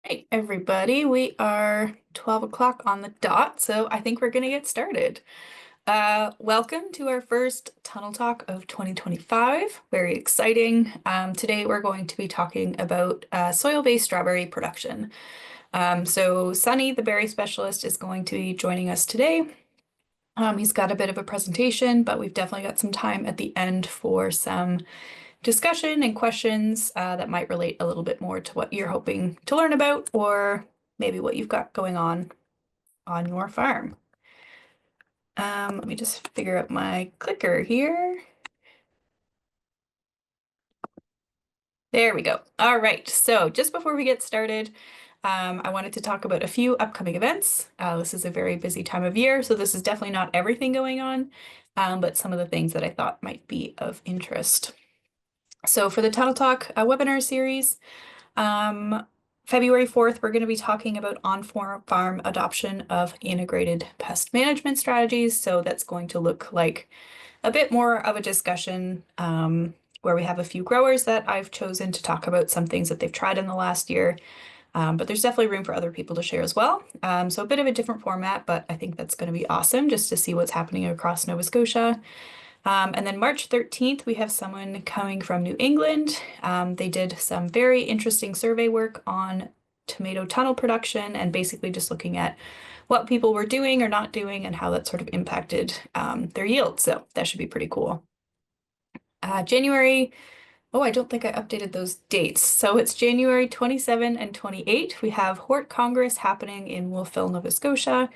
Hey, everybody. We are 12 o'clock on the dot, so I think we're going to get started. Welcome to our first Tunnel Talk of 2025. Very exciting. Today we're going to be talking about soil-based strawberry production. So Sonny, the berry specialist, is going to be joining us today. He's got a bit of a presentation, but we've definitely got some time at the end for some discussion and questions that might relate a little bit more to what you're hoping to learn about, or maybe what you've got going on your farm. Let me just figure out my clicker here. There we go. All right. So just before we get started, I wanted to talk about a few upcoming events. This is a very busy time of year, so this is definitely not everything going on, but some of the things that I thought might be of interest. So for the Tunnel Talk webinar series, February 4th, we're going to be talking about on-farm adoption of integrated pest management strategies. So that's going to look like a bit more of a discussion where we have a few growers that I've chosen to talk about some things that they've tried in the last year. But there's definitely room for other people to share as well. So a bit of a different format, but I think that's going to be awesome just to see what's happening across Nova Scotia. And then March 13th, we have someone coming from New England. They did some very interesting survey work on tomato tunnel production and basically just looking at what people were doing or not doing and how that sort of impacted their yield. So that should be pretty cool. January, oh, I don't think I updated those dates. So it's January 27 and 28. We have Hort Congress happening in Wolfville, Nova Scotia.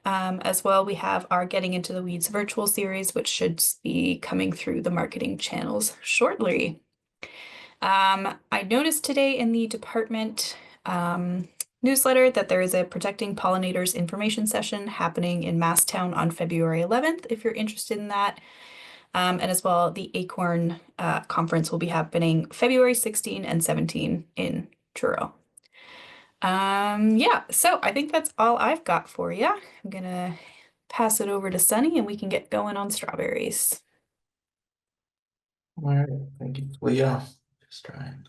As well, we have our Getting Into the Weeds virtual series, which should be coming through the marketing channels shortly. I noticed today in the department newsletter that there is a Protecting Pollinators information session happening in Masstown on February 11th, if you're interested in that. And as well, the Acorn conference will be happening February 16 and 17 in Truro. Yeah, so I think that's all I've got for you. I'm gonna pass it over to Sunny and we can get going on strawberries. All right, thank you, Talia. Just trying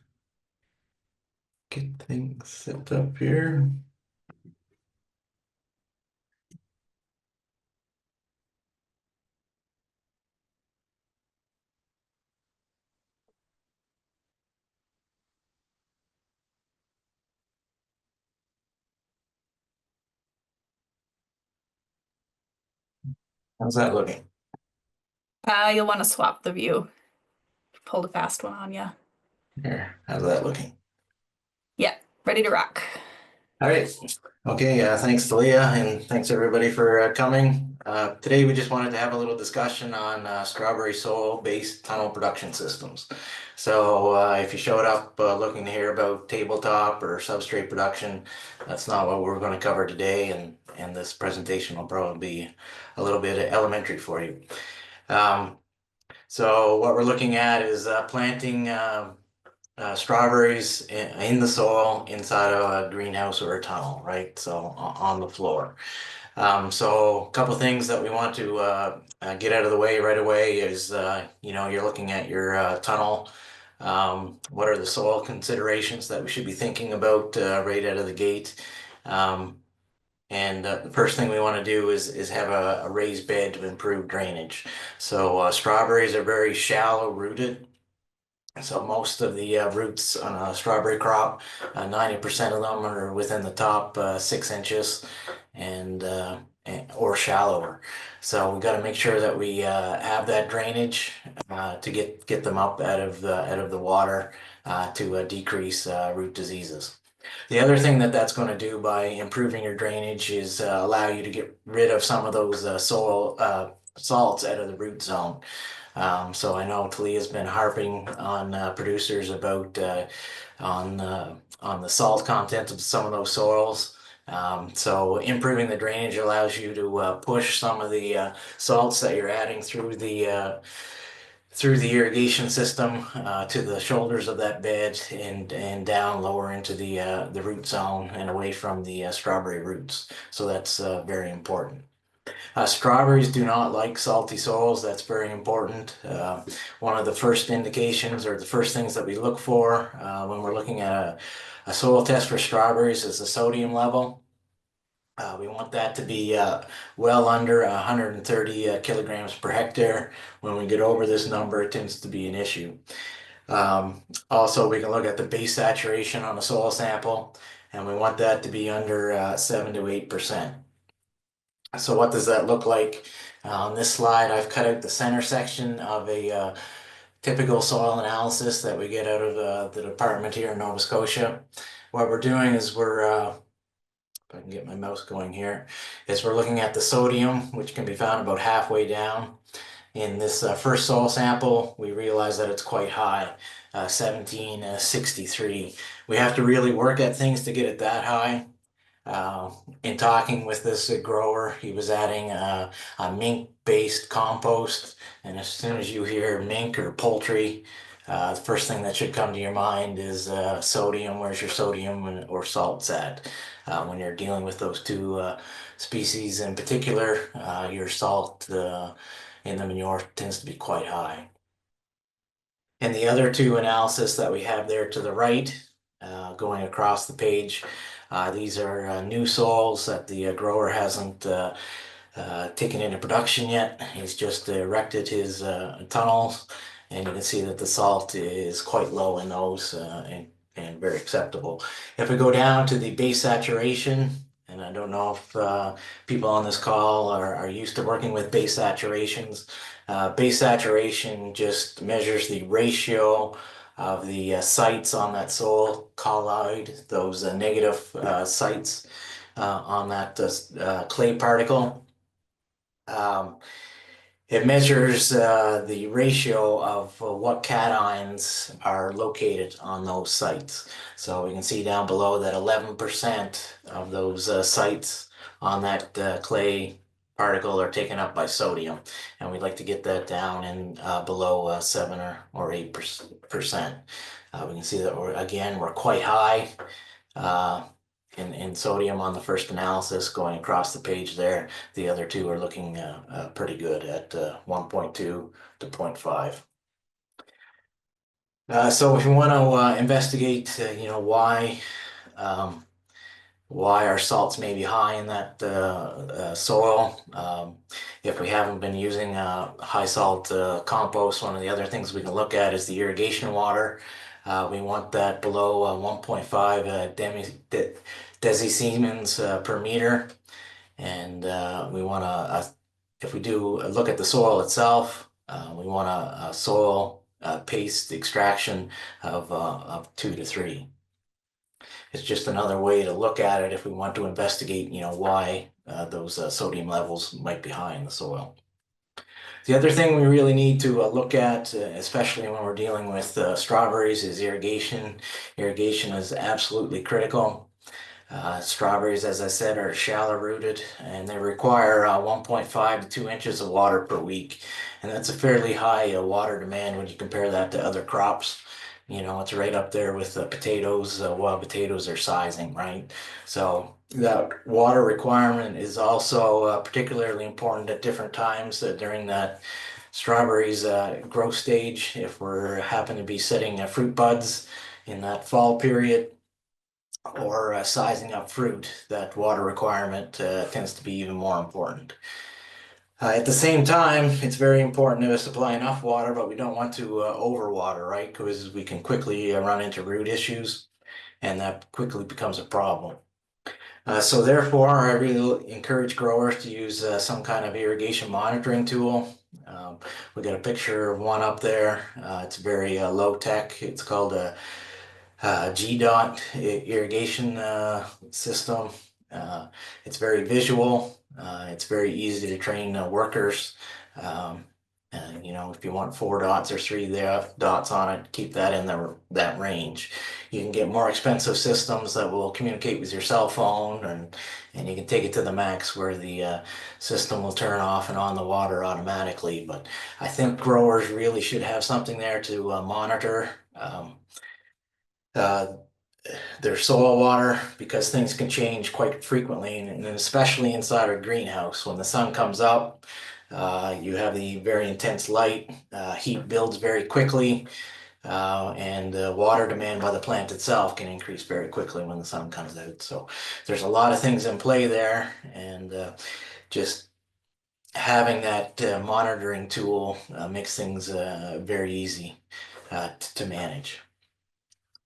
to get things set up here. How's that looking? You'll want to swap the view. Pulled a fast one on you. Here, how's that looking? Yeah, ready to rock. All right. Okay, thanks, Talia, and thanks everybody for coming. Today we just wanted to have a little discussion on strawberry soil-based tunnel production systems. So if you showed up looking to hear about tabletop or substrate production, that's not what we're going to cover today, and this presentation will probably be a little bit elementary for you. So what we're looking at is planting strawberries in the soil inside of a greenhouse or a tunnel, right? So on the floor. So a couple things that we want to get out of the way right away is, you're looking at your tunnel. What are the soil considerations that we should be thinking about right out of the gate? And the first thing we want to do is have a raised bed to improve drainage. So strawberries are very shallow rooted. So most of the roots on a strawberry crop, 90% of them are within the top 6 inches and or shallower. So we got to make sure that we have that drainage to get them up out of the water to decrease root diseases. The other thing that's going to do by improving your drainage is allow you to get rid of some of those soil salts out of the root zone. So I know Talia's been harping on producers about on the salt content of some of those soils. So improving the drainage allows you to push some of the salts that you're adding through the irrigation system to the shoulders of that bed and down lower into the root zone and away from the strawberry roots. So that's very important. Strawberries do not like salty soils. That's very important. One of the first indications or the first things that we look for when we're looking at A soil test for strawberries is the sodium level. We want that to be well under 130 kilograms per hectare. When we get over this number, it tends to be an issue. Also, we can look at the base saturation on a soil sample, and we want that to be under 7 to 8%. So what does that look like? On this slide, I've cut out the center section of a typical soil analysis that we get out of the department here in Nova Scotia. What we're doing is if I can get my mouse going here, is we're looking at the sodium, which can be found about halfway down. In this first soil sample, we realize that it's quite high, 1763. We have to really work at things to get it that high. Uh, in talking with this grower, he was adding a mink-based compost, and as soon as you hear mink or poultry, the first thing that should come to your mind is sodium. Where's your sodium or salts at? When you're dealing with those two species in particular, your salt in the manure tends to be quite high. And the other two analysis that we have there to the right, going across the page, these are new soils that the grower hasn't taken into production yet. He's just erected his tunnels, and you can see that the salt is quite low in those and very acceptable. If we go down to the base saturation, and I don't know if people on this call are used to working with base saturations. Base saturation just measures the ratio of the sites on that soil colloid, those negative sites on that clay particle. Um, it measures the ratio of what cations are located on those sites. So we can see down below that 11% of those sites on that clay particle are taken up by sodium, and we'd like to get that down in below 7 or 8%. We can see that we're quite high. Uh, in sodium on the first analysis going across the page there. The other two are looking pretty good at 1.2 to 0.5. So if you want to investigate, um, why our salts may be high in that soil. If we haven't been using high salt compost, one of the other things we can look at is the irrigation water. We want that below 1.5 decisiemens per meter. And we want to, if we do look at the soil itself, we want a soil paste extraction of 2 to 3. It's just another way to look at it if we want to investigate, why those sodium levels might be high in the soil. The other thing we really need to look at, especially when we're dealing with strawberries, is irrigation. Irrigation is absolutely critical. Strawberries, as I said, are shallow rooted and they require 1.5 to 2 inches of water per week. And that's a fairly high water demand when you compare that to other crops. It's right up there with potatoes. Wild potatoes are sizing, right? So that water requirement is also particularly important at different times during that strawberries growth stage. If we're happen to be setting fruit buds in that fall period, or sizing up fruit, that water requirement tends to be even more important. At the same time, it's very important to supply enough water, but we don't want to overwater, right? Because we can quickly run into root issues, and that quickly becomes a problem. So therefore, I really encourage growers to use some kind of irrigation monitoring tool. We got a picture of one up there. It's very low tech. It's called a GDOT irrigation system. It's very visual. It's very easy to train workers. And if you want 4 dots or 3 dots on it, keep that in that range. You can get more expensive systems that will communicate with your cell phone, and you can take it to the max where the system will turn off and on the water automatically. But I think growers really should have something there to monitor uh, their soil water, because things can change quite frequently, and especially inside our greenhouse. When the sun comes up, you have the very intense light. Heat builds very quickly. and water demand by the plant itself can increase very quickly when the sun comes out. So there's a lot of things in play there, and just having that monitoring tool makes things very easy to manage.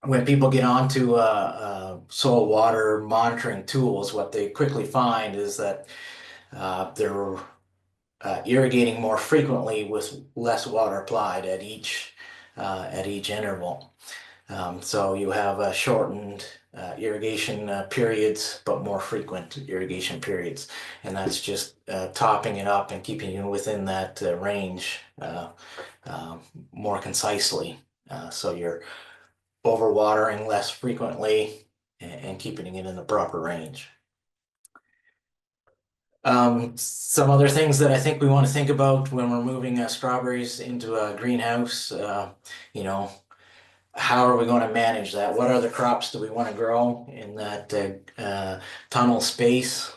When people get onto soil water monitoring tools, what they quickly find is that they're irrigating more frequently with less water applied at each interval. So you have shortened irrigation periods, but more frequent irrigation periods, and that's just topping it up and keeping you within that range uh, more concisely. So you're overwatering less frequently and keeping it in the proper range. Some other things that I think we want to think about when we're moving strawberries into a greenhouse, you know, how are we going to manage that? What other crops do we want to grow in that tunnel space?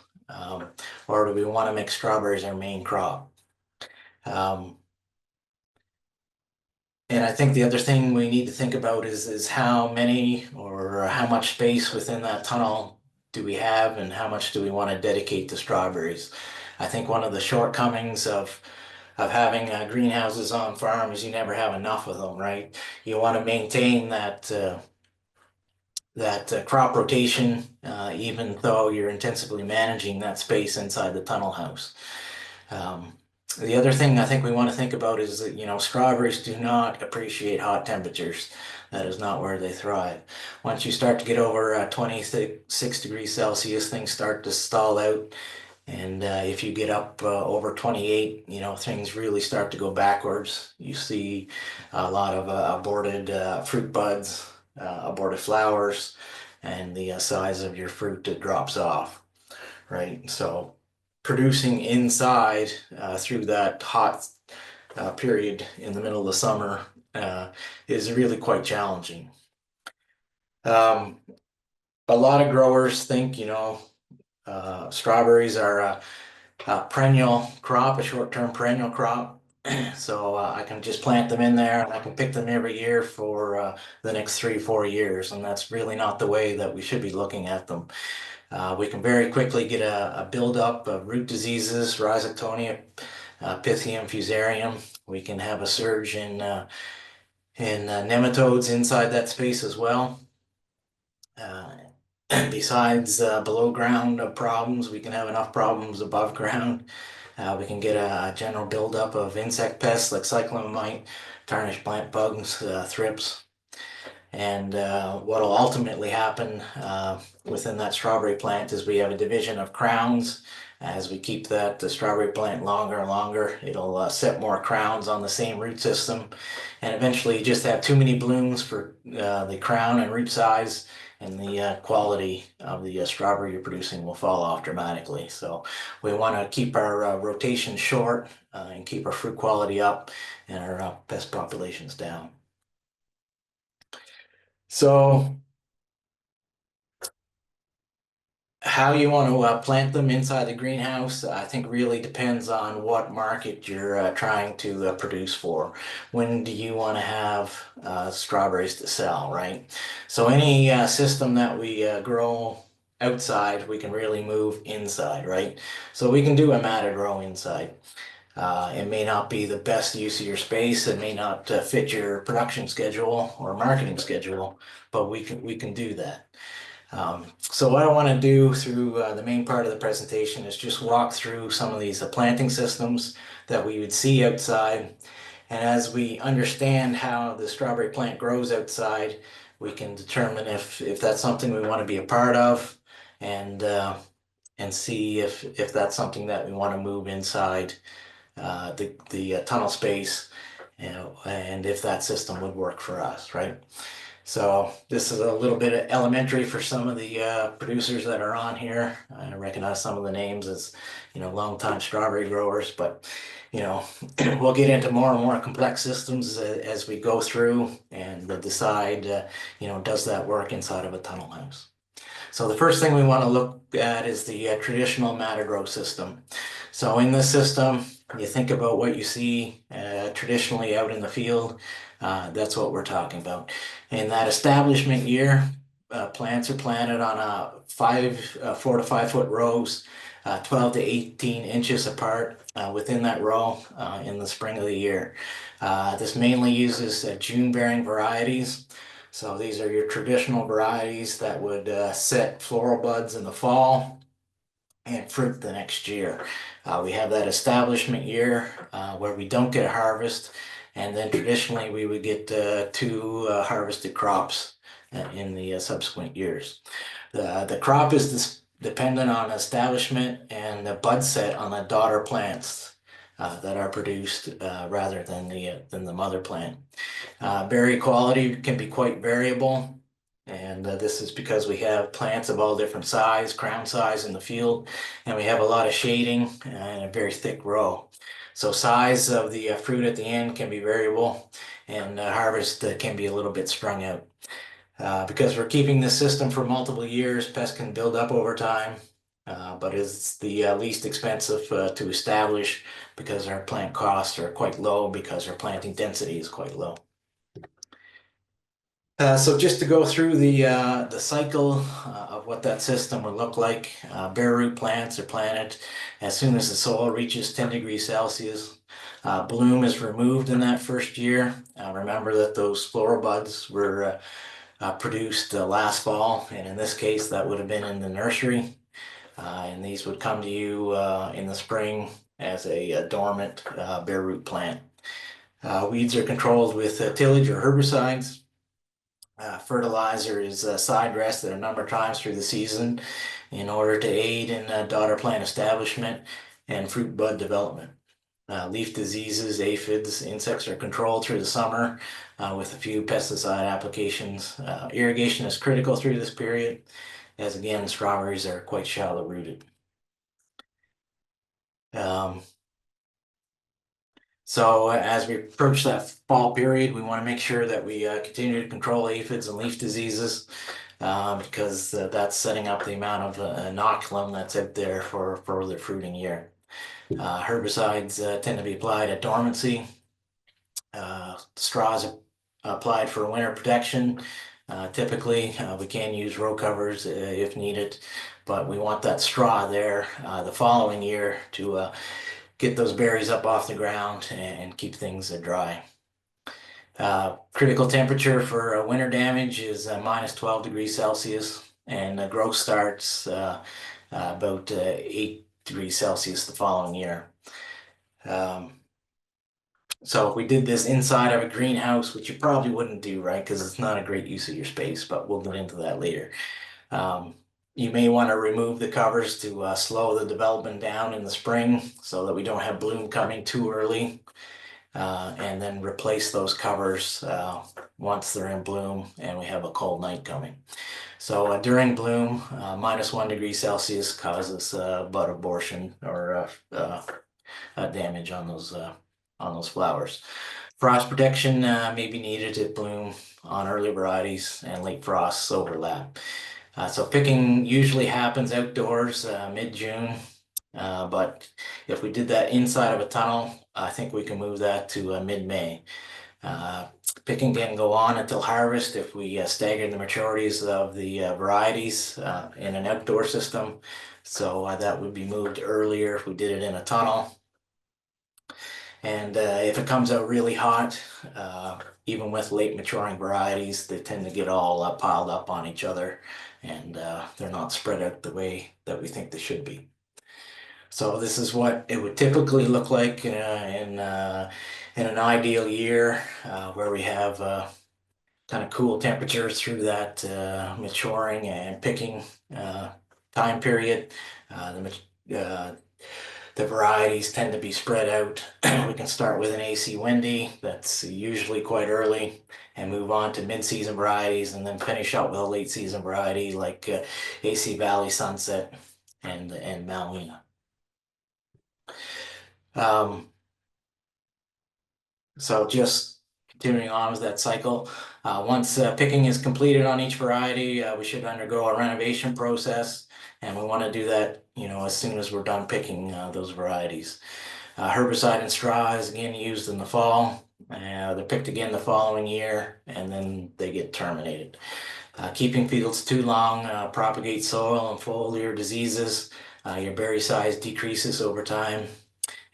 Or do we want to make strawberries our main crop? Um, and I think the other thing we need to think about is how many or how much space within that tunnel do we have and how much do we want to dedicate to strawberries? I think one of the shortcomings of having greenhouses on farms, you never have enough of them, right? You want to maintain that crop rotation, even though you're intensively managing that space inside the tunnel house. Um, the other thing I think we want to think about is that, strawberries do not appreciate hot temperatures. That is not where they thrive. Once you start to get over 26 degrees Celsius, things start to stall out. And if you get up over 28, things really start to go backwards. You see a lot of aborted fruit buds, aborted flowers, and the size of your fruit that drops off, right? So producing inside through that hot period in the middle of the summer is really quite challenging. Um, a lot of growers think, strawberries are a perennial crop, a short-term perennial crop. So I can just plant them in there and I can pick them every year for the next 3, 4 years. And that's really not the way that we should be looking at them. We can very quickly get a buildup of root diseases, rhizotonia, Pythium, fusarium. We can have a surge in nematodes inside that space as well. Uh, Besides below ground problems, we can have enough problems above ground. We can get a general buildup of insect pests like cyclone tarnished plant bugs, thrips. And what will ultimately happen within that strawberry plant is we have a division of crowns. As we keep the strawberry plant longer and longer, it'll set more crowns on the same root system. And eventually you just have too many blooms for the crown and root size, and the quality of the strawberry you're producing will fall off dramatically. So we want to keep our rotation short and keep our fruit quality up and our pest populations down. So how you want to plant them inside the greenhouse, I think really depends on what market you're trying to produce for. When do you want to have strawberries to sell, right? So any system that we grow outside, we can really move inside, right? So we can do a matted row inside. It may not be the best use of your space. It may not fit your production schedule or marketing schedule, but we can do that. So what I want to do through the main part of the presentation is just walk through some of these planting systems that we would see outside. And as we understand how the strawberry plant grows outside, we can determine if that's something we want to be a part of, and see if that's something that we want to move inside the tunnel space, and if that system would work for us, right? So this is a little bit of elementary for some of the producers that are on here. I recognize some of the names as, longtime strawberry growers, but, we'll get into more and more complex systems as we go through and decide, does that work inside of a tunnel house? So the first thing we want to look at is the traditional matted row system. So in this system, you think about what you see traditionally out in the field. That's what we're talking about. In that establishment year, plants are planted on 4 to 5 foot rows, 12 to 18 inches apart within that row in the spring of the year. This mainly uses June-bearing varieties. So these are your traditional varieties that would set floral buds in the fall and fruit the next year. We have that establishment year where we don't get a harvest, and then traditionally we would get two harvested crops in the subsequent years. The crop is dependent on establishment and the bud set on the daughter plants that are produced rather than the mother plant. Berry quality can be quite variable, and this is because we have plants of all different size, crown size in the field, and we have a lot of shading and a very thick row. So size of the fruit at the end can be variable, and harvest can be a little bit strung out. Because we're keeping this system for multiple years, pests can build up over time, but it's the least expensive to establish because our plant costs are quite low because our planting density is quite low. So just to go through the cycle of what that system would look like, bare root plants are planted as soon as the soil reaches 10 degrees Celsius. Bloom is removed in that first year. Remember that those floral buds were produced last fall, and in this case, that would have been in the nursery. And these would come to you in the spring as a dormant bare root plant. Weeds are controlled with tillage or herbicides. Fertilizer is side dressed a number of times through the season in order to aid in daughter plant establishment and fruit bud development. Leaf diseases, aphids, insects are controlled through the summer with a few pesticide applications. Irrigation is critical through this period, as again, strawberries are quite shallow rooted. Um, So as we approach that fall period, we want to make sure that we continue to control aphids and leaf diseases because that's setting up the amount of inoculum that's out there for the fruiting year. Herbicides tend to be applied at dormancy. Straws are applied for winter protection. Typically, we can use row covers if needed, but we want that straw there the following year to get those berries up off the ground and keep things dry. Critical temperature for winter damage is minus 12 degrees Celsius, and growth starts about 8 degrees Celsius the following year. So if we did this inside of a greenhouse, which you probably wouldn't do, right? Because it's not a great use of your space, but we'll get into that later. You may want to remove the covers to slow the development down in the spring so that we don't have bloom coming too early. And then replace those covers once they're in bloom and we have a cold night coming. So during bloom, minus 1 degree Celsius causes bud abortion or damage on those flowers. Frost protection may be needed at bloom on early varieties, and late frosts overlap. So picking usually happens outdoors mid-June, but if we did that inside of a tunnel, I think we can move that to mid-May. Picking can go on until harvest if we stagger the maturities of the varieties in an outdoor system. So that would be moved earlier if we did it in a tunnel. And if it comes out really hot, even with late maturing varieties, they tend to get all piled up on each other, and they're not spread out the way that we think they should be. So this is what it would typically look like in an ideal year where we have kind of cool temperatures through that maturing and picking time period. The varieties tend to be spread out. We can start with an AC Windy that's usually quite early and move on to mid-season varieties and then finish up with a late season variety like AC Valley Sunset and Malwina. So just continuing on with that cycle, once picking is completed on each variety, we should undergo a renovation process, and we want to do that, as soon as we're done picking those varieties. Herbicide and straw is again used in the fall. They're picked again the following year, and then they get terminated. Keeping fields too long propagates soil and foliar diseases. Your berry size decreases over time,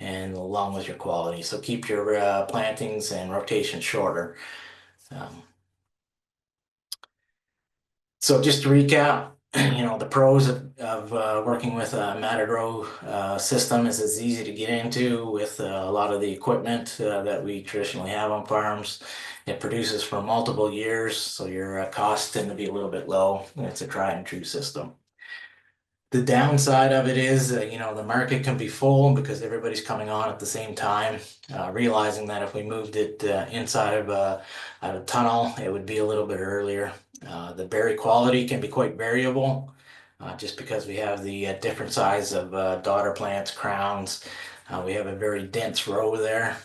and along with your quality. So keep your plantings and rotation shorter. Um, So just to recap, the pros of working with a Matador system is it's easy to get into with a lot of the equipment that we traditionally have on farms. It produces for multiple years, so your costs tend to be a little bit low. It's a tried and true system. The downside of it is, the market can be full because everybody's coming on at the same time. Realizing that if we moved it inside of a tunnel, it would be a little bit earlier. The berry quality can be quite variable, just because we have the different size of daughter plants, crowns. We have a very dense row there,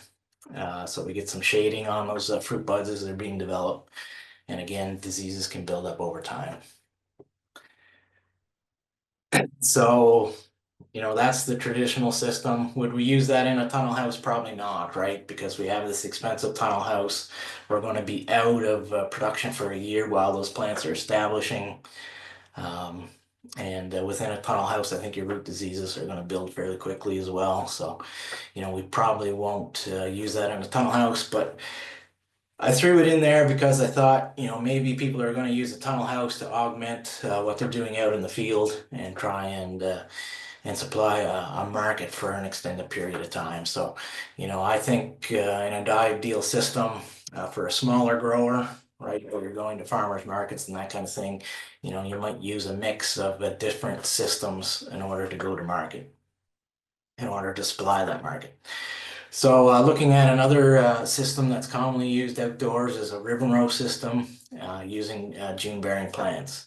so we get some shading on those fruit buds as they're being developed. And again, diseases can build up over time. So that's the traditional system. Would we use that in a tunnel house? Probably not, right? Because we have this expensive tunnel house. We're going to be out of production for a year while those plants are establishing. Um, and within a tunnel house, I think your root diseases are going to build fairly quickly as well. So, we probably won't use that in a tunnel house, but I threw it in there because I thought, maybe people are going to use a tunnel house to augment what they're doing out in the field and try and supply a market for an extended period of time. So, I think in an ideal system for a smaller grower, right, where you're going to farmers markets and that kind of thing, you might use a mix of different systems in order to go to market, in order to supply that market. So looking at another system that's commonly used outdoors is a ribbon row system using June-bearing plants.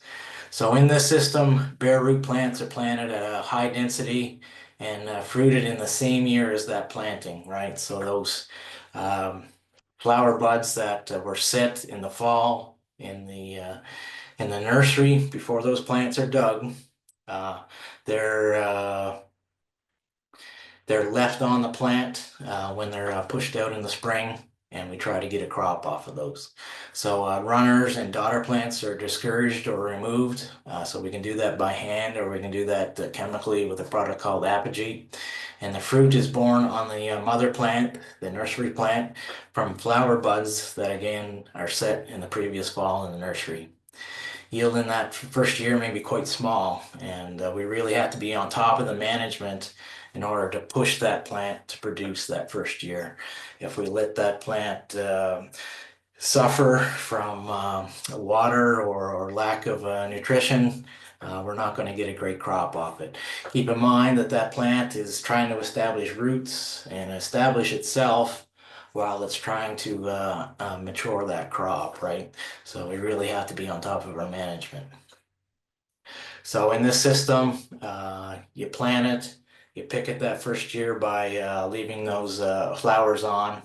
So in this system, bare root plants are planted at a high density and fruited in the same year as that planting, right? So those um, flower buds that were set in the fall in the nursery before those plants are dug, uh, they're they're left on the plant when they're pushed out in the spring, and we try to get a crop off of those. So runners and daughter plants are discouraged or removed. So we can do that by hand, or we can do that chemically with a product called apogee. And the fruit is born on the mother plant, the nursery plant, from flower buds that again are set in the previous fall in the nursery. Yield in that first year may be quite small, and we really have to be on top of the management in order to push that plant to produce that first year. If we let that plant suffer from water or lack of nutrition, we're not going to get a great crop off it. Keep in mind that that plant is trying to establish roots and establish itself while it's trying to mature that crop, right? So we really have to be on top of our management. So in this system, you plant it, you pick it that first year by leaving those flowers on,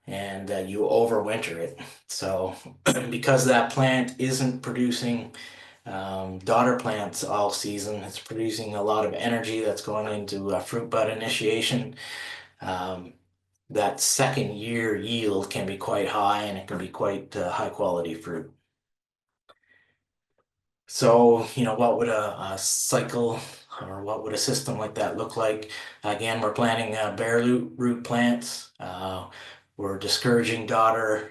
and you overwinter it. So because that plant isn't producing daughter plants all season, it's producing a lot of energy that's going into fruit bud initiation. Um, that second year yield can be quite high, and it can be quite high quality fruit. So, what would a cycle or what would a system like that look like? Again, we're planting bare root plants. We're discouraging daughters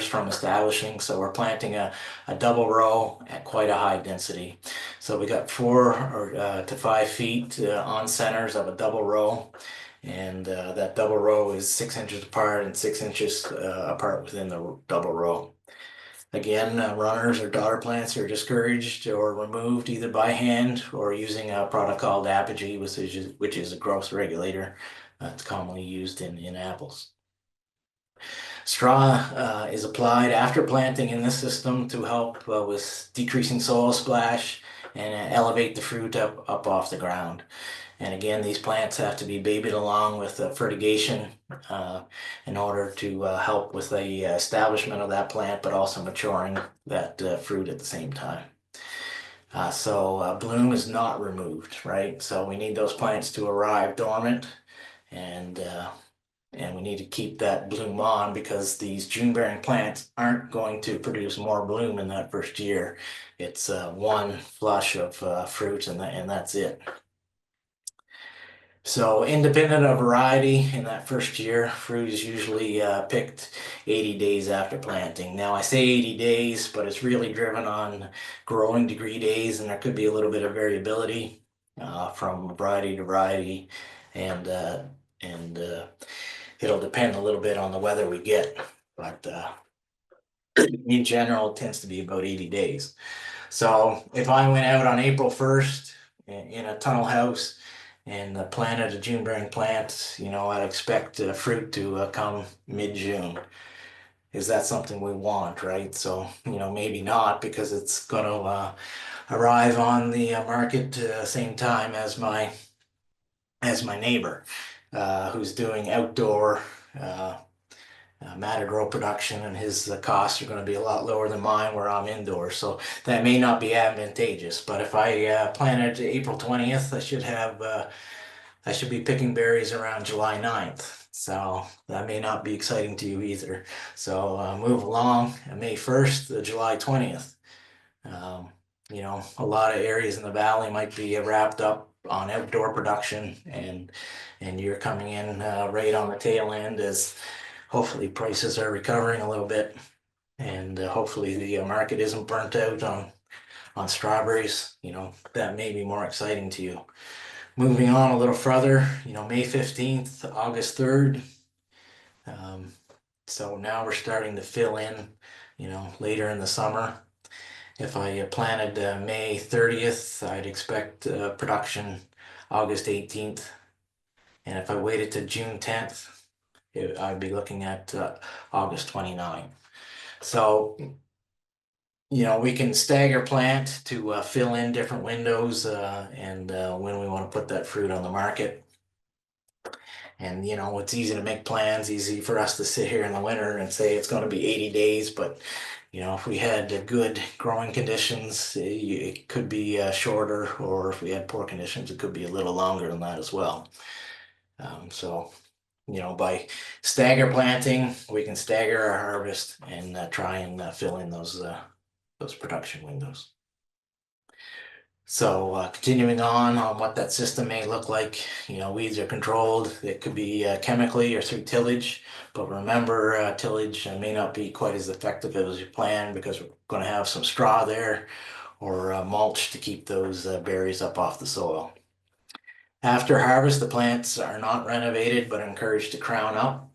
from establishing. So we're planting a double row at quite a high density. So we got 4 to 5 feet on centers of a double row. And that double row is 6 inches apart and 6 inches apart within the double row. Again, runners or daughter plants are discouraged or removed either by hand or using a product called apogee, which is a growth regulator. It's commonly used in apples. Straw is applied after planting in this system to help with decreasing soil splash and elevate the fruit up off the ground. And again, these plants have to be babied along with fertigation in order to help with the establishment of that plant, but also maturing that fruit at the same time. So bloom is not removed, right? So we need those plants to arrive dormant and and we need to keep that bloom on because these June bearing plants aren't going to produce more bloom in that first year. It's one flush of fruit and that's it. So independent of variety in that first year, fruit is usually picked 80 days after planting. Now I say 80 days, but it's really driven on growing degree days, and there could be a little bit of variability from variety to variety, and uh, and it'll depend a little bit on the weather we get. But in general, it tends to be about 80 days. So if I went out on April 1st in a tunnel house and planted a June bearing plant, I'd expect fruit to come mid-June. Is that something we want, right? So, maybe not because it's going to arrive on the market same time as my neighbor who's doing outdoor uh, matted row production, and his costs are going to be a lot lower than mine where I'm indoors. So that may not be advantageous. But if I planted April 20th, I should be picking berries around July 9th. So that may not be exciting to you either. So move along May 1st to July 20th. Um, a lot of areas in the valley might be wrapped up on outdoor production, and you're coming in right on the tail end as hopefully prices are recovering a little bit, and hopefully the market isn't burnt out on strawberries. That may be more exciting to you. Moving on a little further, May 15th, August 3rd. Um, so now we're starting to fill in, later in the summer. If I planted May 30th, I'd expect production August 18th. And if I waited to June 10th, I'd be looking at August 29th. So, we can stagger plant to fill in different windows and when we want to put that fruit on the market. And, it's easy to make plans, easy for us to sit here in the winter and say it's going to be 80 days. But, if we had good growing conditions, it could be shorter, or if we had poor conditions, it could be a little longer than that as well. So, by stagger planting, we can stagger our harvest and try and fill in those production windows. So continuing on what that system may look like, weeds are controlled. It could be chemically or through tillage, but remember tillage may not be quite as effective as you plan because we're going to have some straw there or mulch to keep those berries up off the soil. After harvest, the plants are not renovated but encouraged to crown up.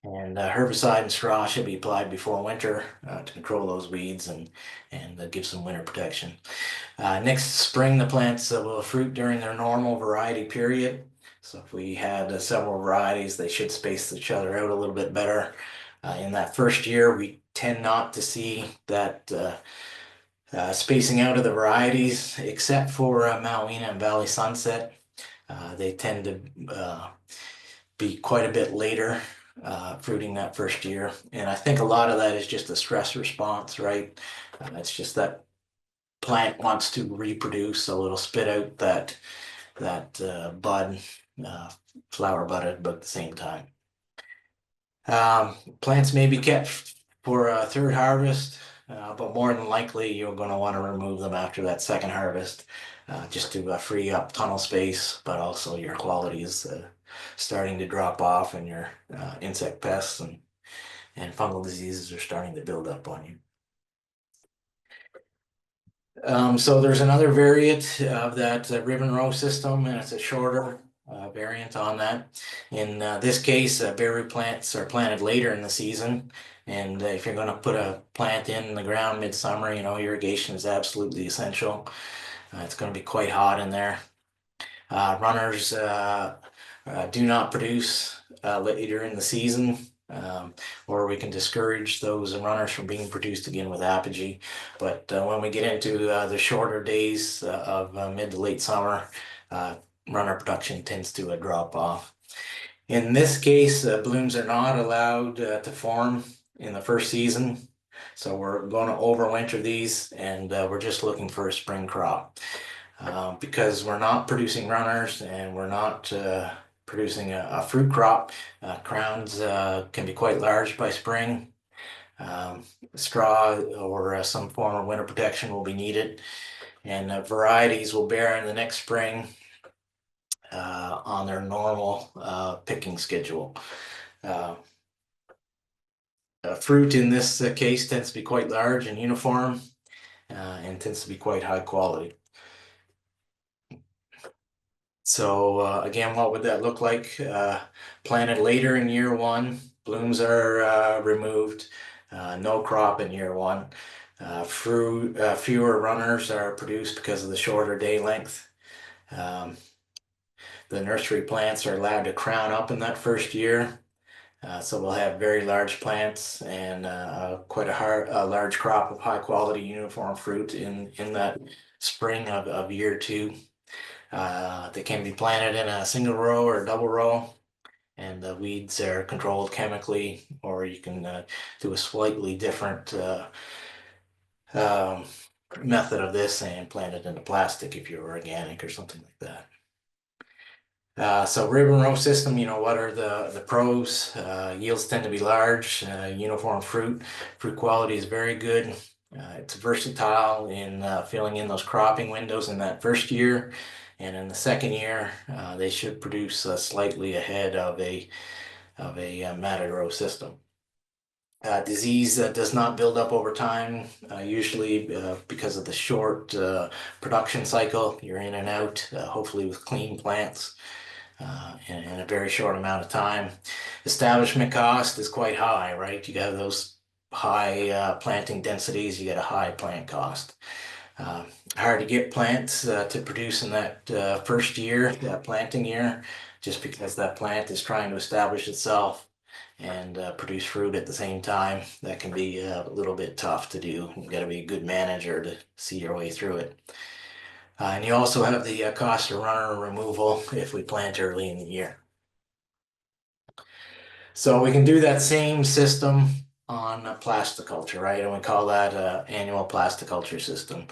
And herbicide and straw should be applied before winter to control those weeds and give some winter protection. Next spring, the plants will fruit during their normal variety period. So if we had several varieties, they should space each other out a little bit better. In that first year, we tend not to see that spacing out of the varieties, except for Malwina and Valley Sunset. They tend to be quite a bit later fruiting that first year. And I think a lot of that is just a stress response, right? It's just that plant wants to reproduce, so it'll spit out that bud, uh, flower budded, but at the same time. Plants may be kept for a third harvest, but more than likely you're going to want to remove them after that second harvest, just to free up tunnel space, but also your quality is starting to drop off, and your insect pests and fungal diseases are starting to build up on you. So there's another variant of that ribbon row system, and it's a shorter variant on that. In this case, berry plants are planted later in the season, and if you're going to put a plant in the ground midsummer, irrigation is absolutely essential. It's going to be quite hot in there. Runners do not produce later in the season, or we can discourage those runners from being produced again with apogee. But when we get into the shorter days of mid to late summer, runner production tends to drop off. In this case, blooms are not allowed to form in the first season. So we're going to overwinter these, and we're just looking for a spring crop. Because we're not producing runners and we're not producing a fruit crop. Crowns can be quite large by spring. Um, Straw or some form of winter protection will be needed, and varieties will bear in the next spring on their normal picking schedule. Uh, Fruit in this case tends to be quite large and uniform and tends to be quite high quality. So again, what would that look like? Planted later in year one, blooms are removed, no crop in year one. Fewer runners are produced because of the shorter day length. Um, the nursery plants are allowed to crown up in that first year. So we'll have very large plants and quite a large crop of high quality uniform fruit in that spring of year two. They can be planted in a single row or double row, and the weeds are controlled chemically, or you can do a slightly different um, method of this and plant it into plastic if you're organic or something like that. So ribbon row system, what are the pros? Yields tend to be large, uniform fruit. Fruit quality is very good. It's versatile in filling in those cropping windows in that first year. And in the second year, they should produce slightly ahead of a matted row system. Disease does not build up over time, usually because of the short production cycle. You're in and out, hopefully with clean plants in a very short amount of time. Establishment cost is quite high, right? You got those high planting densities, you got a high plant cost. Uh, Hard to get plants to produce in that first year, that planting year, just because that plant is trying to establish itself and produce fruit at the same time. That can be a little bit tough to do. You've got to be a good manager to see your way through it. And you also have the cost of runner removal if we plant early in the year. So we can do that same system on plasticulture, right? And we call that annual plasticulture system.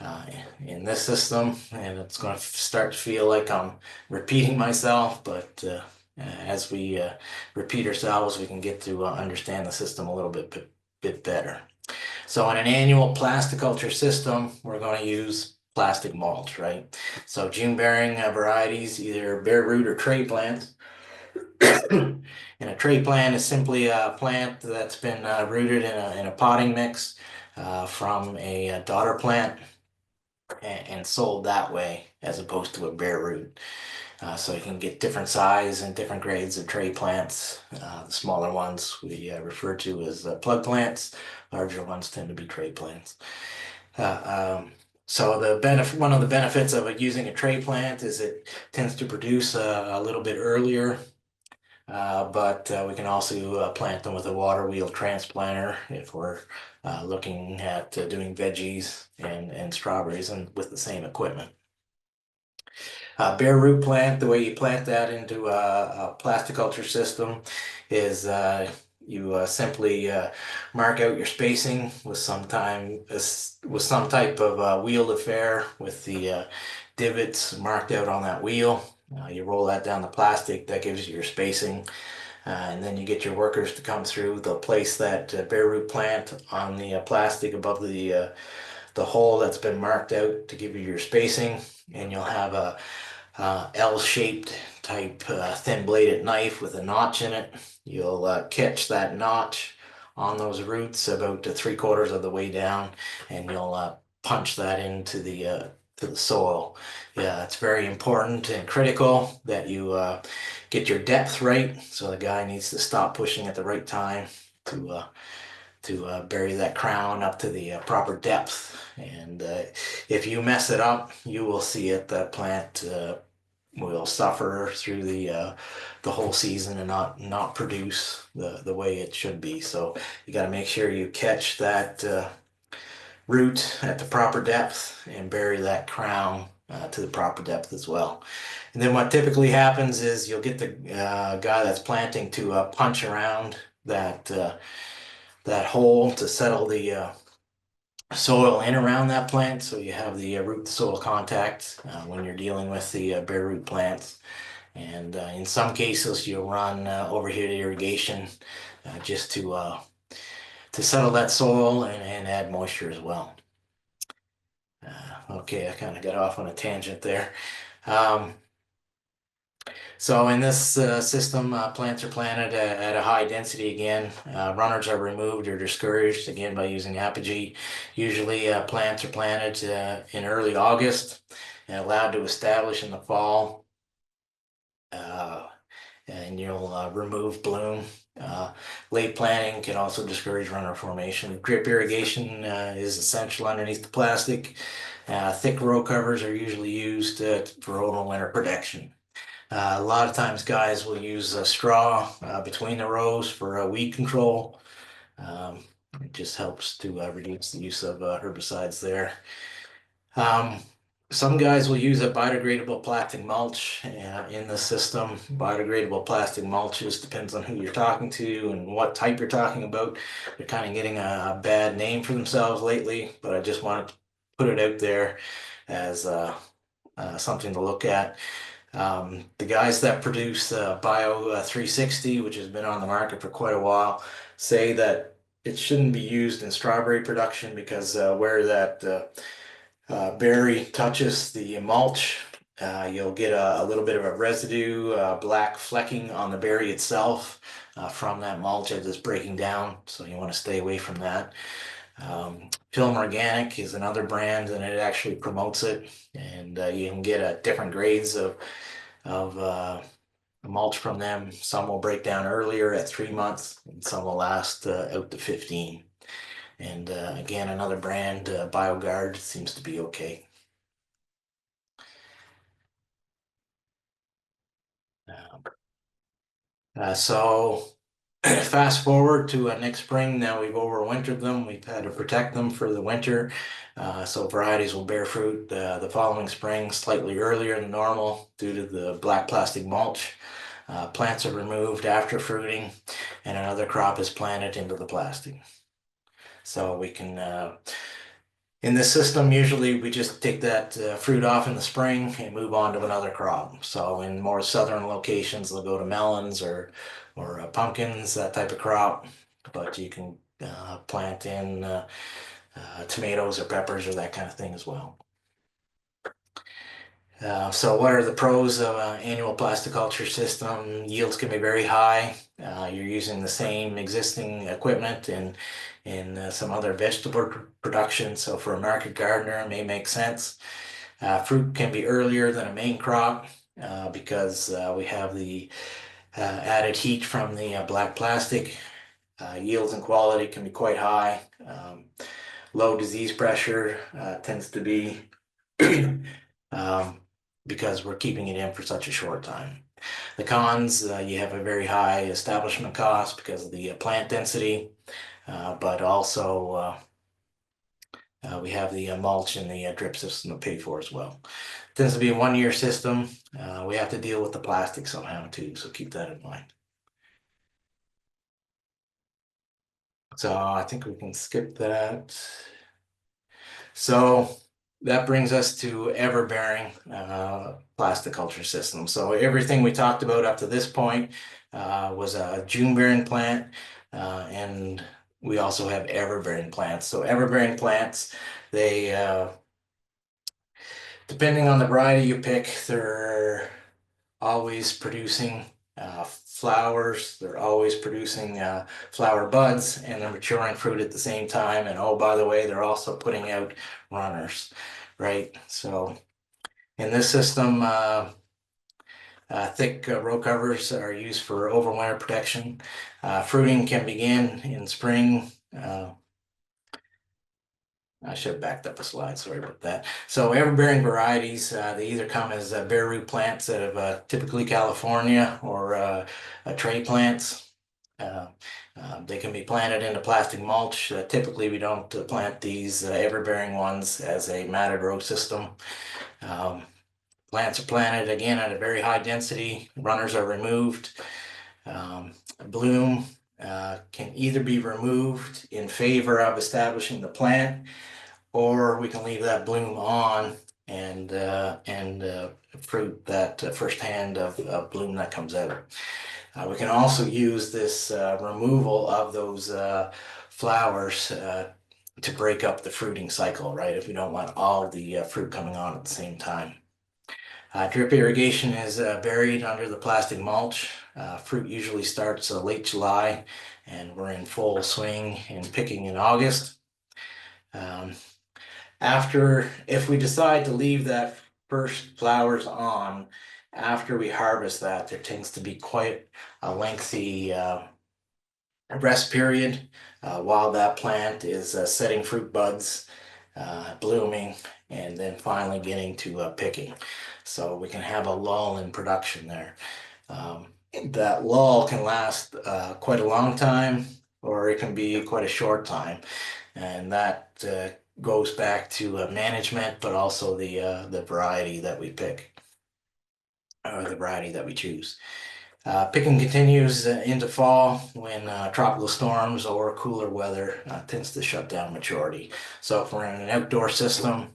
Uh, in this system, and it's going to start to feel like I'm repeating myself, but as we repeat ourselves, we can get to understand the system a little bit better. So in an annual plasticulture system, we're going to use plastic mulch, right? So June-bearing varieties, either bare root or tray plants. And a tray plant is simply a plant that's been rooted in a potting mix from a daughter plant and sold that way as opposed to a bare root. So you can get different size and different grades of tray plants. The smaller ones we refer to as plug plants. Larger ones tend to be tray plants. So one of the benefits of using a tray plant is it tends to produce a little bit earlier. But we can also plant them with a water wheel transplanter if we're looking at doing veggies and strawberries and with the same equipment. Bare root plant, the way you plant that into a plasticulture system is you simply mark out your spacing with with some type of wheeled affair with the divots marked out on that wheel. You roll that down the plastic, that gives you your spacing. And then you get your workers to come through. They'll place that bare root plant on the plastic above the hole that's been marked out to give you your spacing. And you'll have a L-shaped type thin bladed knife with a notch in it. You'll catch that notch on those roots about 3/4 of the way down, and you'll punch that into the soil. Yeah, it's very important and critical that you get your depth right. So the guy needs to stop pushing at the right time to bury that crown up to the proper depth. And if you mess it up, you will see it. The plant will suffer through the whole season and not produce the way it should be. So you got to make sure you catch that root at the proper depth and bury that crown to the proper depth as well. And then what typically happens is you'll get the guy that's planting to punch around that hole to settle soil in around that plant, so you have the root to soil contact when you're dealing with the bare root plants. And in some cases, you'll run overhead irrigation just to settle that soil and add moisture as well. Okay, I kind of got off on a tangent there. Um, so in this system, plants are planted at a high density again. Runners are removed or discouraged again by using apogee. Usually plants are planted in early August and allowed to establish in the fall. Uh, and you'll remove bloom. Uh, Late planting can also discourage runner formation. Drip irrigation is essential underneath the plastic. Thick row covers are usually used for overwinter protection. A lot of times guys will use straw between the rows for weed control. Um, it just helps to reduce the use of herbicides there. Um, some guys will use a biodegradable plastic mulch in the system. Biodegradable plastic mulch just depends on who you're talking to and what type you're talking about. They're kind of getting a bad name for themselves lately, but I just wanted to put it out there as something to look at. The guys that produce Bio 360, which has been on the market for quite a while, say that it shouldn't be used in strawberry production because where that berry touches the mulch, you'll get a little bit of a residue, black flecking on the berry itself from that mulch as it's breaking down. So you want to stay away from that. Film Organic is another brand and it actually promotes it. And you can get different grades of mulch from them. Some will break down earlier at 3 months and some will last out to 15. And again, another brand, BioGuard, seems to be okay. Um, so fast forward to next spring. Now we've overwintered them. We've had to protect them for the winter. So varieties will bear fruit the following spring, slightly earlier than normal due to the black plastic mulch. Plants are removed after fruiting, and another crop is planted into the plastic. So we can in this system, usually we just take that fruit off in the spring and move on to another crop. So in more southern locations, they'll go to melons or pumpkins, that type of crop. But you can plant in tomatoes or peppers or that kind of thing as well. So what are the pros of an annual plasticulture system? Yields can be very high. You're using the same existing equipment in some other vegetable production. So for a market gardener, it may make sense. Fruit can be earlier than a main crop because we have the added heat from the black plastic. Yields and quality can be quite high. Low disease pressure tends to be um, because we're keeping it in for such a short time. The cons, you have a very high establishment cost because of the plant density, but also we have the mulch and the drip system to pay for as well. It tends to be a 1 year system. We have to deal with the plastic somehow too, so keep that in mind. So I think we can skip that. So that brings us to ever-bearing plasticulture system. So everything we talked about up to this point was a June-bearing plant, and we also have ever-bearing plants. So ever-bearing plants, they depending on the variety you pick, they're always producing flowers. They're always producing flower buds and they're maturing fruit at the same time. And oh, by the way, they're also putting out runners, right? So in this system, thick row covers are used for overwinter protection. Fruiting can begin in spring. I should have backed up a slide, sorry about that. So ever-bearing varieties, they either come as bare root plants out of typically California or tray plants. They can be planted into plastic mulch. Typically, we don't plant these ever-bearing ones as a matted row system. Plants are planted again at a very high density. Runners are removed. Bloom can either be removed in favor of establishing the plant or we can leave that bloom on and fruit that first hand of bloom that comes out. We can also use this removal of those flowers to break up the fruiting cycle, right? If we don't want all the fruit coming on at the same time. Drip irrigation is buried under the plastic mulch. Fruit usually starts late July, and we're in full swing in picking in August. Um, if we decide to leave that first flowers on after we harvest that, there tends to be quite a lengthy rest period while that plant is setting fruit buds, blooming, and then finally getting to picking. So we can have a lull in production there. Um, that lull can last quite a long time, or it can be quite a short time, and that goes back to management, but also the variety that we pick, or the variety that we choose. Picking continues into fall when tropical storms or cooler weather tends to shut down maturity. So if we're in an outdoor system,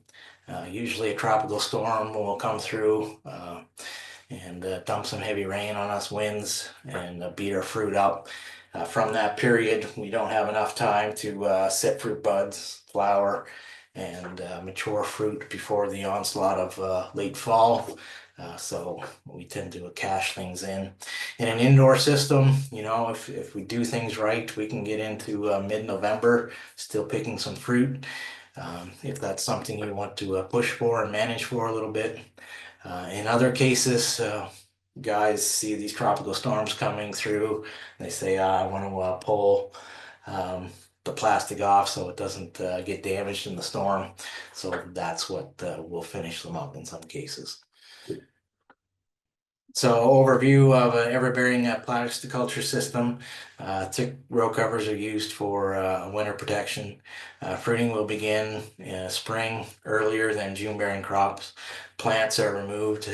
usually a tropical storm will come through and dump some heavy rain on us, winds, and beat our fruit up. From that period, we don't have enough time to set fruit buds, flower, and mature fruit before the onslaught of late fall. So we tend to cash things in. In an indoor system, if we do things right, we can get into mid-November, still picking some fruit. If that's something you want to push for and manage for a little bit. In other cases, guys see these tropical storms coming through. They say, I want to pull the plastic off so it doesn't get damaged in the storm. So that's what will finish them up in some cases. So overview of an ever-bearing plasticulture system. Thick row covers are used for winter protection. Fruiting will begin in spring earlier than June-bearing crops. Plants are removed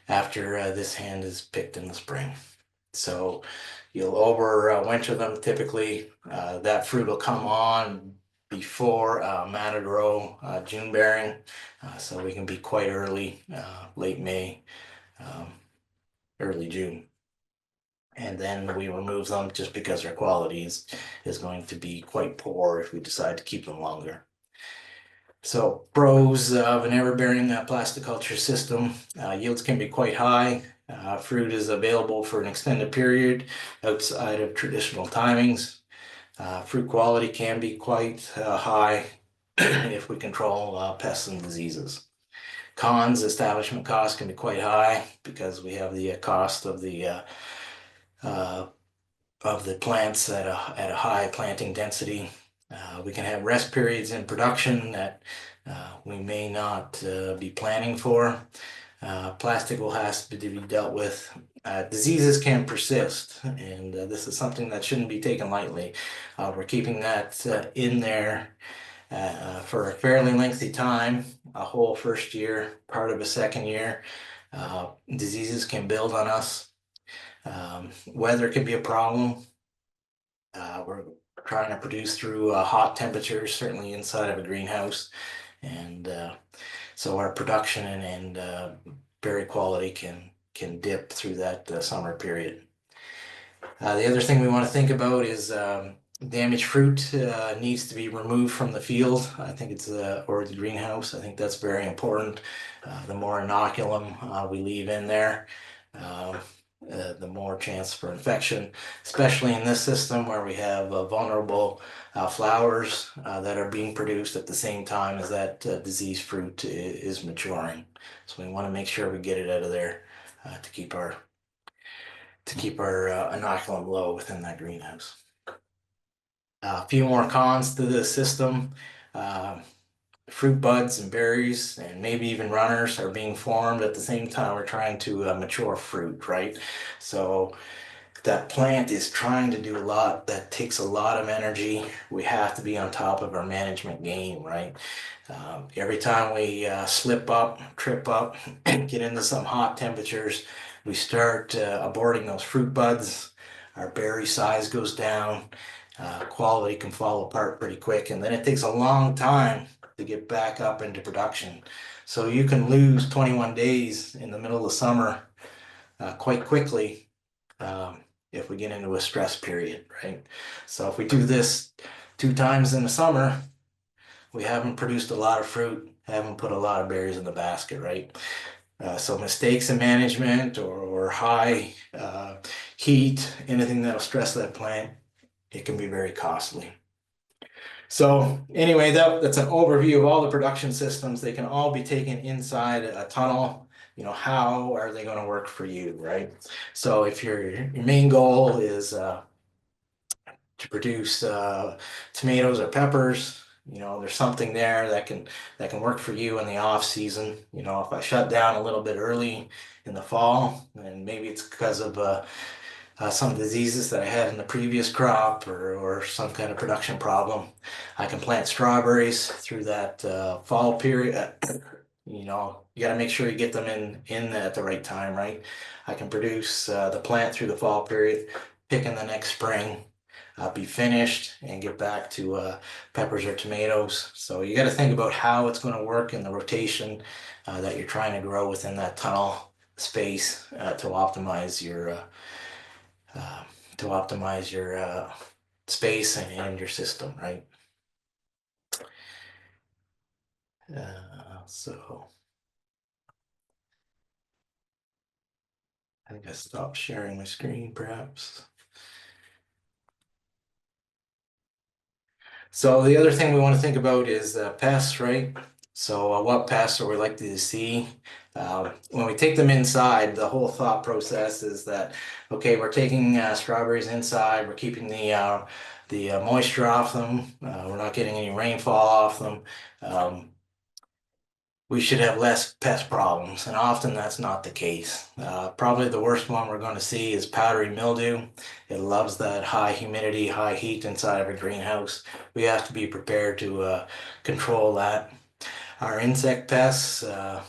after this hand is picked in the spring. So you'll overwinter them typically. That fruit will come on before matted row June bearing. So we can be quite early, late May, um, early June. And then we remove them just because their quality is going to be quite poor if we decide to keep them longer. So pros of an ever-bearing plasticulture system, yields can be quite high. Fruit is available for an extended period outside of traditional timings. Fruit quality can be quite high if we control pests and diseases. Cons, establishment costs can be quite high because we have the cost uh, of the plants at a high planting density. We can have rest periods in production that we may not be planning for. Plastic will have to be dealt with. Diseases can persist, and this is something that shouldn't be taken lightly. We're keeping that in there for a fairly lengthy time, a whole first year, part of a second year. Diseases can build on us. Weather can be a problem. We're trying to produce through hot temperatures, certainly inside of a greenhouse. And so our production and berry quality can dip through that summer period. The other thing we want to think about is damaged fruit needs to be removed from the field. I think it's or the greenhouse. I think that's very important. The more inoculum we leave in there, the more chance for infection, especially in this system where we have vulnerable flowers that are being produced at the same time as that diseased fruit is maturing. So we want to make sure we get it out of there to keep our inoculum low within that greenhouse. A few more cons to this system. Fruit buds and berries and maybe even runners are being formed at the same time we're trying to mature fruit, right? So that plant is trying to do a lot that takes a lot of energy. We have to be on top of our management game, right? Every time we slip up, trip up, get into some hot temperatures, we start aborting those fruit buds. Our berry size goes down. quality can fall apart pretty quick, and then it takes a long time to get back up into production. So you can lose 21 days in the middle of summer quite quickly if we get into a stress period, right? So if we do this 2 times in the summer, we haven't produced a lot of fruit, haven't put a lot of berries in the basket, right? So mistakes in management or high heat, anything that'll stress that plant, it can be very costly. So anyway, that's an overview of all the production systems. They can all be taken inside a tunnel. How are they going to work for you, right? So if your main goal is to produce tomatoes or peppers, there's something there that can work for you in the off season. If I shut down a little bit early in the fall, and maybe it's because of some diseases that I had in the previous crop or some kind of production problem. I can plant strawberries through that fall period. You got to make sure you get them in at the right time, right? I can produce the plant through the fall period, pick in the next spring, be finished, and get back to peppers or tomatoes. So you got to think about how it's going to work in the rotation that you're trying to grow within that tunnel space uh, to optimize your space and your system, right? So I think I stopped sharing my screen, perhaps. So the other thing we want to think about is pests, right? So what pests are we likely to see? When we take them inside, the whole thought process is that, okay, we're taking strawberries inside, we're keeping the moisture off them, we're not getting any rainfall off them. We should have less pest problems, and often that's not the case. Probably the worst one we're going to see is powdery mildew. It loves that high humidity, high heat inside of a greenhouse. We have to be prepared to control that. Our insect pests, a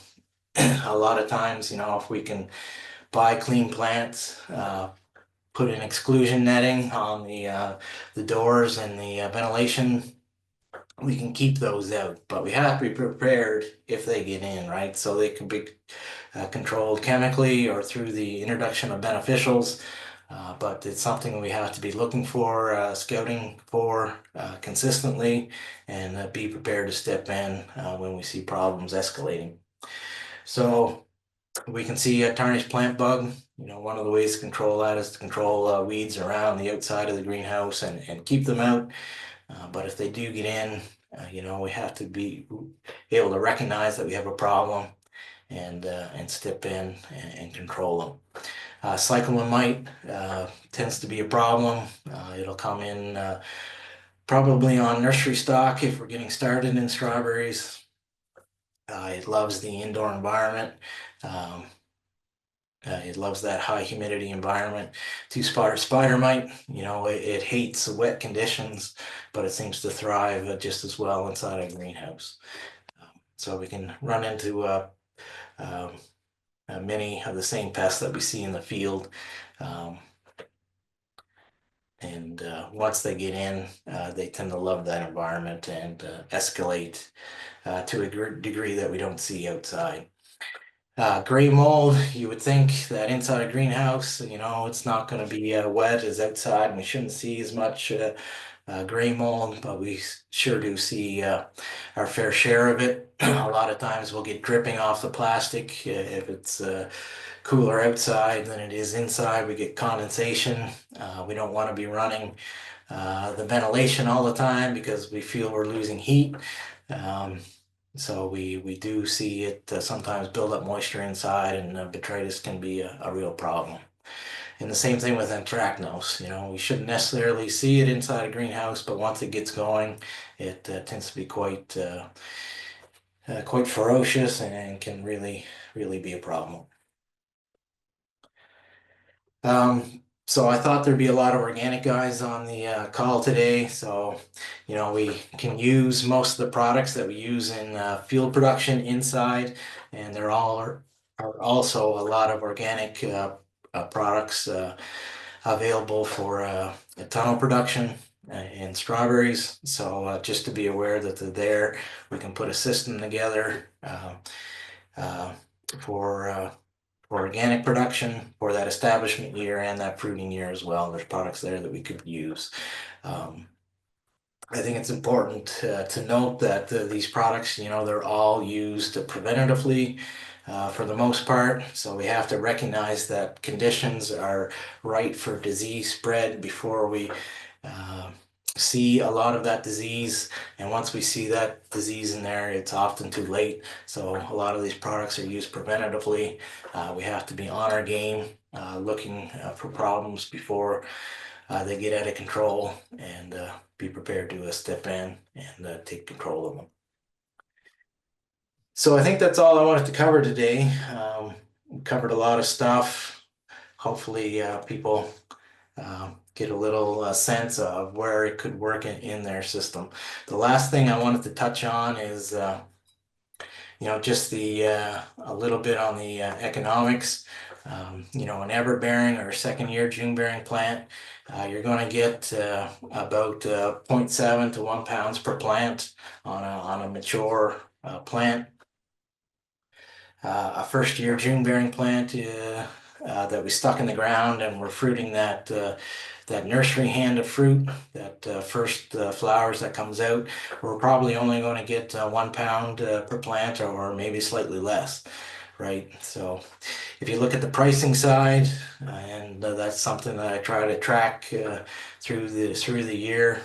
lot of times, if we can buy clean plants, put in exclusion netting on the doors and the ventilation, we can keep those out, but we have to be prepared if they get in, right? So they can be controlled chemically or through the introduction of beneficials, but it's something we have to be looking for, scouting for consistently, and be prepared to step in when we see problems escalating. So we can see a tarnished plant bug. One of the ways to control that is to control weeds around the outside of the greenhouse and keep them out. But if they do get in, we have to be able to recognize that we have a problem and step in and control them. Cyclamen mite tends to be a problem. It'll come in probably on nursery stock if we're getting started in strawberries. It loves the indoor environment. It loves that high humidity environment. Spider mite, it hates wet conditions, but it seems to thrive just as well inside a greenhouse. So we can run into um, many of the same pests that we see in the field. And once they get in, they tend to love that environment and escalate to a degree that we don't see outside. Gray mold, you would think that inside a greenhouse, it's not going to be wet as outside, and we shouldn't see as much gray mold, but we sure do see our fair share of it. A lot of times we'll get dripping off the plastic if it's cooler outside than it is inside. We get condensation. We don't want to be running the ventilation all the time because we feel we're losing heat. So we do see it sometimes build up moisture inside, and botrytis can be a real problem. And the same thing with anthracnose. We shouldn't necessarily see it inside a greenhouse, but once it gets going, it tends to be quite ferocious and can really, really be a problem. So I thought there'd be a lot of organic guys on the call today. So, we can use most of the products that we use in field production inside, and there are also a lot of organic products available for tunnel production. in strawberries. So just to be aware that they're there, we can put a system together uh, for for organic production for that establishment year and that fruiting year as well. There's products there that we could use. Um, I think it's important to note that these products, they're all used preventatively for the most part. So we have to recognize that conditions are right for disease spread before we uh, see a lot of that disease. And once we see that disease in there, it's often too late. So a lot of these products are used preventatively. We have to be on our game, looking for problems before they get out of control and be prepared to step in and take control of them. So I think that's all I wanted to cover today. We covered a lot of stuff. Hopefully, people get a little sense of where it could work in their system. The last thing I wanted to touch on is just the a little bit on the economics. An ever bearing or second year June bearing plant, you're going to get about zero point 0.7 to 1 pounds per plant on a mature plant. A first year June bearing plant that we stuck in the ground and we're fruiting that nursery hand of fruit, that first flowers that comes out, we're probably only going to get 1 pound per plant or maybe slightly less, right? So if you look at the pricing side, and that's something that I try to track through the year,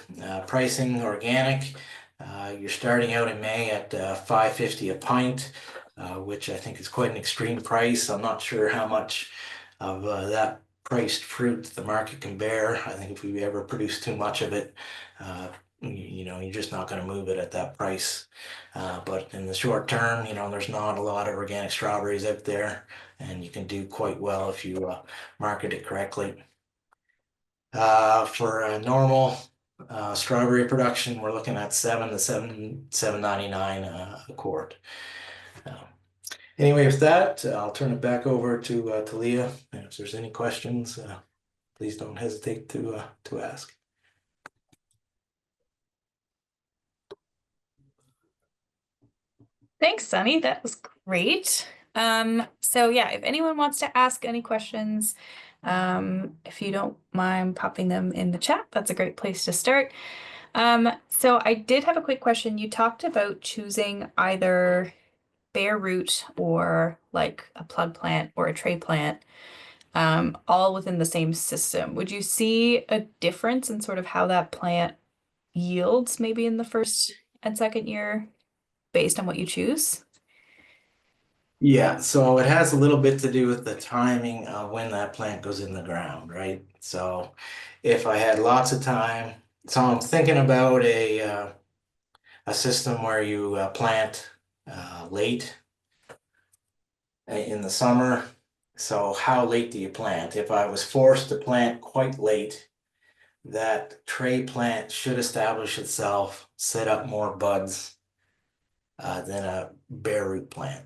pricing organic, you're starting out in May at 5.50 a pint, which I think is quite an extreme price. I'm not sure how much of that priced fruit the market can bear. I think if we ever produce too much of it, you're just not going to move it at that price. But in the short term, there's not a lot of organic strawberries out there, and you can do quite well if you market it correctly. For a normal strawberry production, we're looking at 7 to 7.99 a quart. Um, Anyway, with that, I'll turn it back over to Talia. And if there's any questions, please don't hesitate to ask. Thanks, Sonny. That was great. So yeah, if anyone wants to ask any questions, if you don't mind popping them in the chat, that's a great place to start. So I did have a quick question. You talked about choosing either bare root or like a plug plant or a tray plant, all within the same system. Would you see a difference in sort of how that plant yields maybe in the first and second year based on what you choose? Yeah, so it has a little bit to do with the timing of when that plant goes in the ground, right? So if I had lots of time, so I'm thinking about a system where you plant late in the summer. So how late do you plant? If I was forced to plant quite late, that tray plant should establish itself, set up more buds than a bare root plant.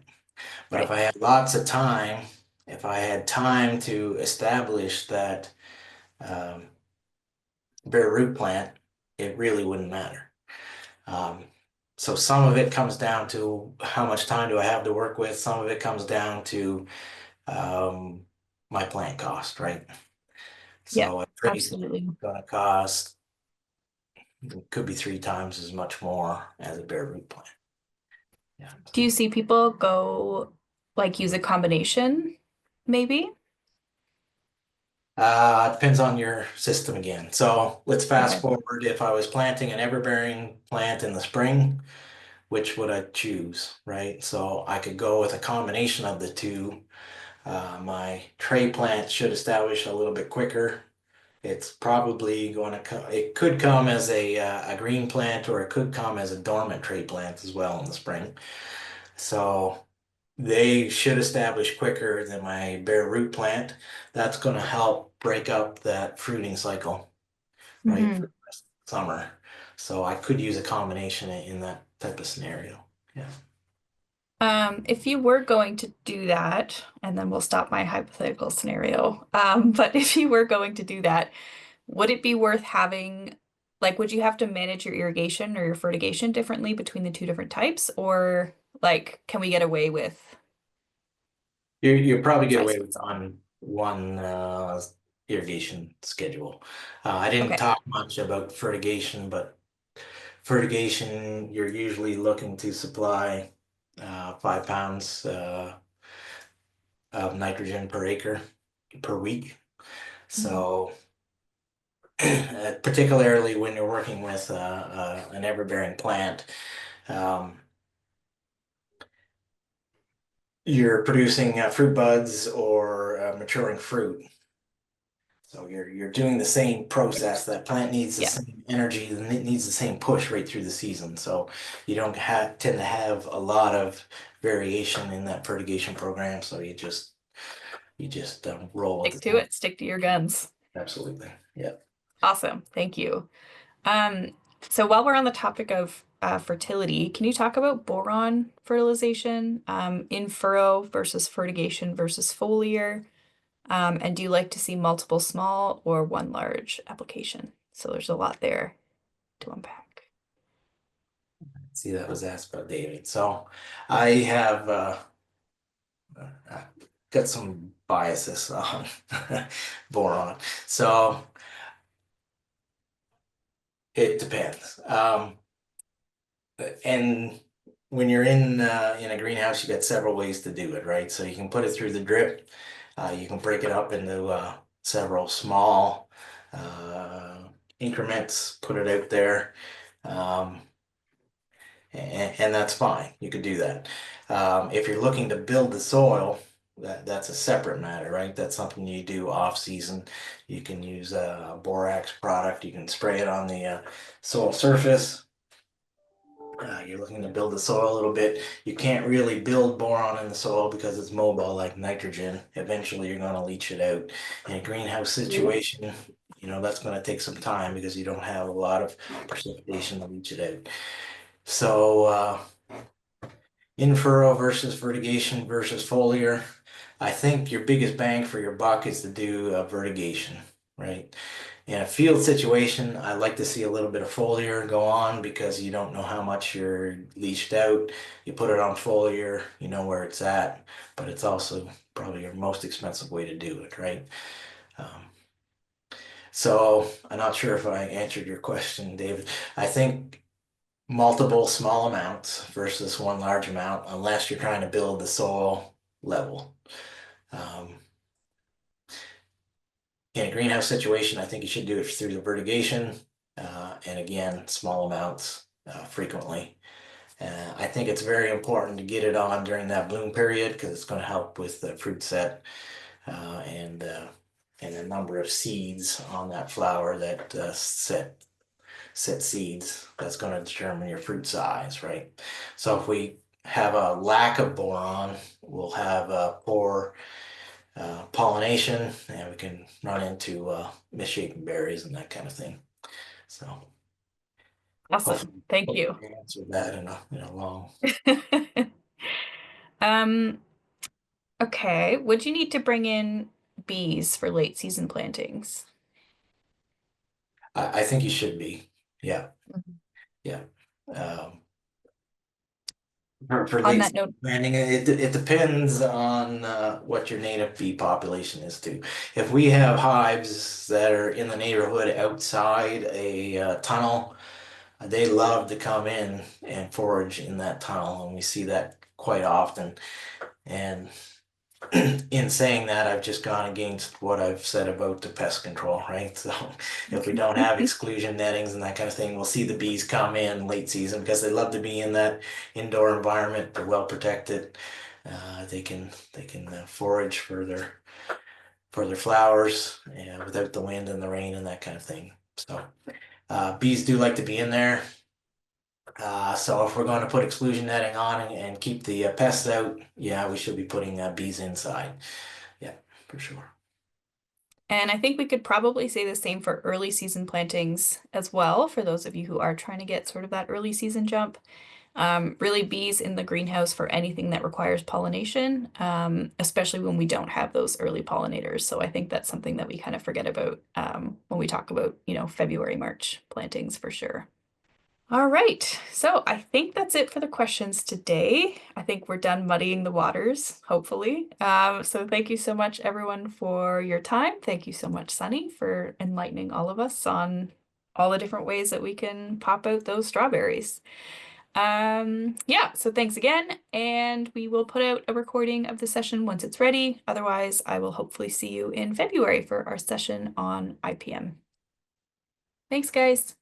But if Right. I had lots of time, if I had time to establish that um, bare root plant, it really wouldn't matter. Um, so some of it comes down to how much time do I have to work with. Some of it comes down to um, my plant cost, right? Yeah, So a trace is absolutely. gonna cost, could be 3 times as much more as a bare root plant. Yeah. Do you see people go like use a combination, maybe? Depends on your system again. So let's fast Okay. forward. If I was planting an everbearing plant in the spring, which would I choose, right? So I could go with a combination of the two. My tray plant should establish a little bit quicker. It's probably going to come, it could come as a green plant or it could come as a dormant tray plant as well in the spring. So they should establish quicker than my bare root plant. That's going to help break up that fruiting cycle, right, for Hmm. the rest of the summer. So I could use a combination in that type of scenario. Yeah. If you were going to do that, and then we'll stop my hypothetical scenario, but if you were going to do that, would it be worth having Like, would you have to manage your irrigation or your fertigation differently between the two different types, or like, can we get away with You probably get vice away with versa? on one irrigation schedule. I didn't Okay. talk much about fertigation, but fertigation, you're usually looking to supply 5 pounds of nitrogen per acre per week. Mhm. So, particularly when you're working with an ever-bearing plant, um, you're producing fruit buds or maturing fruit. So you're doing the same process. That plant needs the Yeah, same energy and it needs the same push right through the season. So you don't have tend to have a lot of variation in that fertigation program. So you just roll with stick the to same. it, stick to your guns. Absolutely. Yeah. Awesome. Thank you. Um, so while we're on the topic of fertility, can you talk about boron fertilization in furrow versus fertigation versus foliar? And do you like to see multiple small or one large application? So there's a lot there to unpack. See, that was asked by David. So I have uh, got some biases on boron. So it depends. And when you're in a greenhouse, you got several ways to do it, right? So you can put it through the drip. You can break it up into several small increments, put it out there, um, and that's fine. You could do that. If you're looking to build the soil, that's a separate matter, right? That's something you do off season. You can use a borax product. You can spray it on the soil surface. You're looking to build the soil a little bit. You can't really build boron in the soil because it's mobile like nitrogen. Eventually, you're going to leach it out. In a greenhouse situation, that's going to take some time because you don't have a lot of precipitation to leach it out. So, in furrow versus fertigation versus foliar, I think your biggest bang for your buck is to do vertigation, right? In a field situation, I like to see a little bit of foliar go on because you don't know how much you're leached out. You put it on foliar, you know where it's at, but it's also probably your most expensive way to do it, right? Um, so I'm not sure if I answered your question, David. I think multiple small amounts versus one large amount, unless you're trying to build the soil level. Um, in a greenhouse situation, I think you should do it through the vertigation, and again, small amounts frequently. I think it's very important to get it on during that bloom period because it's going to help with the fruit set and the number of seeds on that flower that set seeds. That's going to determine your fruit size, right? So if we have a lack of boron, we'll have poor pollination, and we can run into misshapen berries and that kind of thing. So Awesome. hopefully, Thank hopefully you. I answered that in a long. Um, okay. Would you need to bring in bees for late season plantings? I think you should be. Yeah, Mhm. yeah. Um, for On late that season note, planting, it depends on what your native bee population is too. If we have hives that are in the neighborhood outside a tunnel, they love to come in and forage in that tunnel, and we see that quite often. And in saying that, I've just gone against what I've said about the pest control, right? So if we don't have exclusion nettings and that kind of thing, we'll see the bees come in late season because they love to be in that indoor environment. They're well protected. They can forage for their flowers without the wind and the rain and that kind of thing. So bees do like to be in there. So if we're going to put exclusion netting on and keep the pests out, yeah, we should be putting bees inside. Yeah, for sure. And I think we could probably say the same for early season plantings as well, for those of you who are trying to get sort of that early season jump. Really bees in the greenhouse for anything that requires pollination, especially when we don't have those early pollinators. So I think that's something that we kind of forget about when we talk about, February, March plantings for sure. All right, so I think that's it for the questions today. I think we're done muddying the waters, hopefully. So thank you so much, everyone, for your time. Thank you so much, Sunny, for enlightening all of us on all the different ways that we can pop out those strawberries. Yeah, so thanks again, and we will put out a recording of the session once it's ready. Otherwise, I will hopefully see you in February for our session on IPM. Thanks, guys.